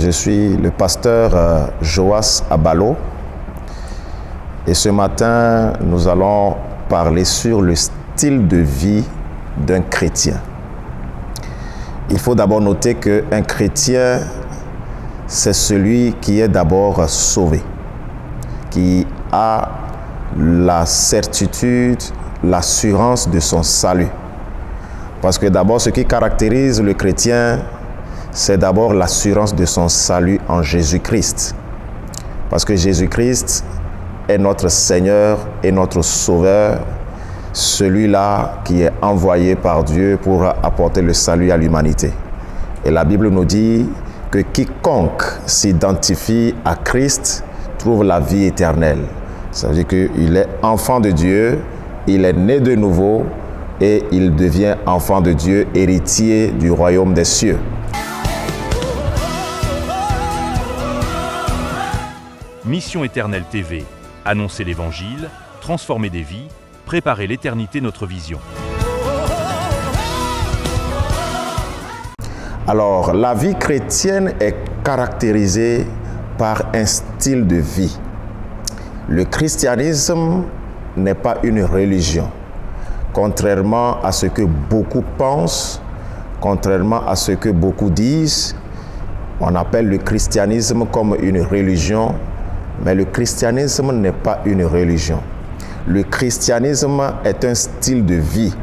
Je suis le pasteur Joas Abalo et ce matin, nous allons parler sur le style de vie d'un chrétien. Il faut d'abord noter qu'un chrétien, c'est celui qui est d'abord sauvé, qui a la certitude, l'assurance de son salut. Parce que d'abord, ce qui caractérise le chrétien, c'est d'abord l'assurance de son salut en Jésus-Christ. Parce que Jésus-Christ est notre Seigneur et notre Sauveur, celui-là qui est envoyé par Dieu pour apporter le salut à l'humanité. Et la Bible nous dit que quiconque s'identifie à Christ trouve la vie éternelle. Ça veut dire qu'il est enfant de Dieu, il est né de nouveau et il devient enfant de Dieu, héritier du royaume des cieux. Mission Éternelle TV. Annoncer l'Évangile, transformer des vies, préparer l'éternité notre vision. Alors, la vie chrétienne est caractérisée par un style de vie. Le christianisme n'est pas une religion. Contrairement à ce que beaucoup pensent, contrairement à ce que beaucoup disent, on appelle le christianisme comme une religion, mais le christianisme n'est pas une religion. Le christianisme est un style de vie.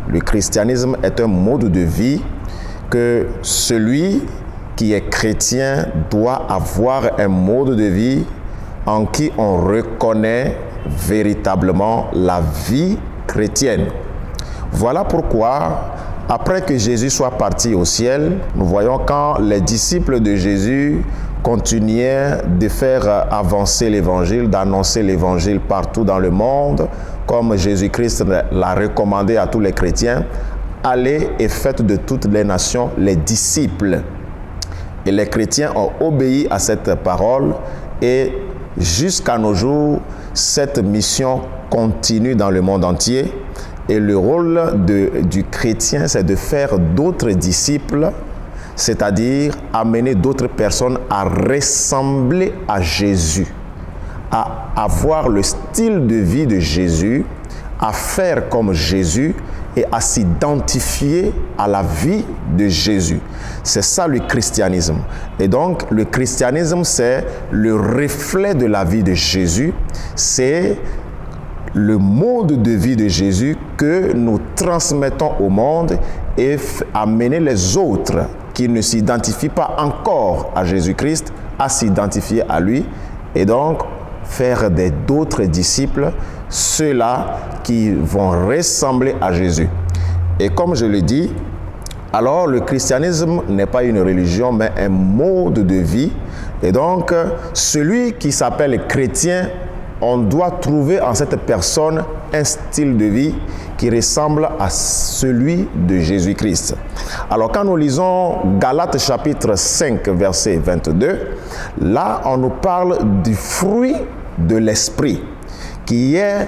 Le christianisme est un mode de vie que celui qui est chrétien doit avoir un mode de vie en qui on reconnaît véritablement la vie chrétienne. Voilà pourquoi, après que Jésus soit parti au ciel, nous voyons quand les disciples de Jésus continuaient de faire avancer l'évangile, d'annoncer l'évangile partout dans le monde, comme Jésus-Christ l'a recommandé à tous les chrétiens, allez et faites de toutes les nations les disciples. Et les chrétiens ont obéi à cette parole et jusqu'à nos jours, cette mission continue dans le monde entier. Et le rôle du chrétien, c'est de faire d'autres disciples, c'est-à-dire amener d'autres personnes à ressembler à Jésus, à avoir le style de vie de Jésus, à faire comme Jésus et à s'identifier à la vie de Jésus. C'est ça le christianisme. Et donc, le christianisme, c'est le reflet de la vie de Jésus. C'est le mode de vie de Jésus que nous transmettons au monde et amener les autres qui ne s'identifient pas encore à Jésus-Christ à s'identifier à lui et donc faire d'autres disciples, ceux-là qui vont ressembler à Jésus. Et comme je le dis, alors le christianisme n'est pas une religion mais un mode de vie. Et donc, celui qui s'appelle chrétien, on doit trouver en cette personne un style de vie qui ressemble à celui de Jésus-Christ. Alors quand nous lisons Galates chapitre 5 verset 22, là on nous parle du fruit de l'esprit qui est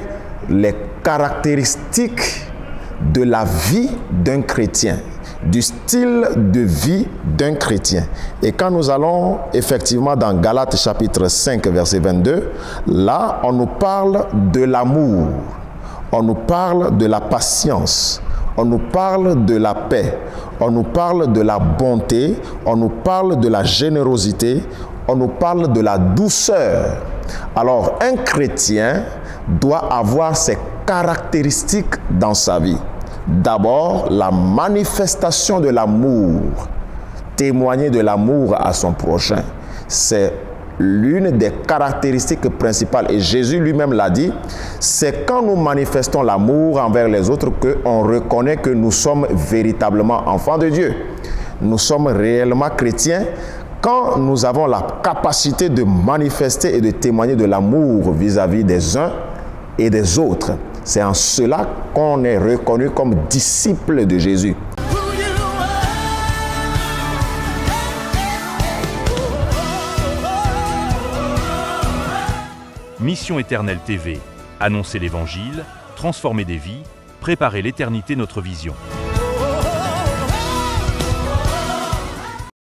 les caractéristiques de la vie d'un chrétien, du style de vie d'un chrétien. Et quand nous allons effectivement dans Galates chapitre 5 verset 22, là on nous parle de l'amour, on nous parle de la patience, on nous parle de la paix, on nous parle de la bonté, on nous parle de la générosité, on nous parle de la douceur. Alors un chrétien doit avoir ces caractéristiques dans sa vie. D'abord, la manifestation de l'amour, témoigner de l'amour à son prochain. C'est l'une des caractéristiques principales. Et Jésus lui-même l'a dit, c'est quand nous manifestons l'amour envers les autres qu'on reconnaît que nous sommes véritablement enfants de Dieu. Nous sommes réellement chrétiens quand nous avons la capacité de manifester et de témoigner de l'amour vis-à-vis des uns et des autres. C'est en cela qu'on est reconnu comme disciple de Jésus. Mission Éternelle TV. Annoncer l'Évangile, transformer des vies, préparer l'éternité notre vision.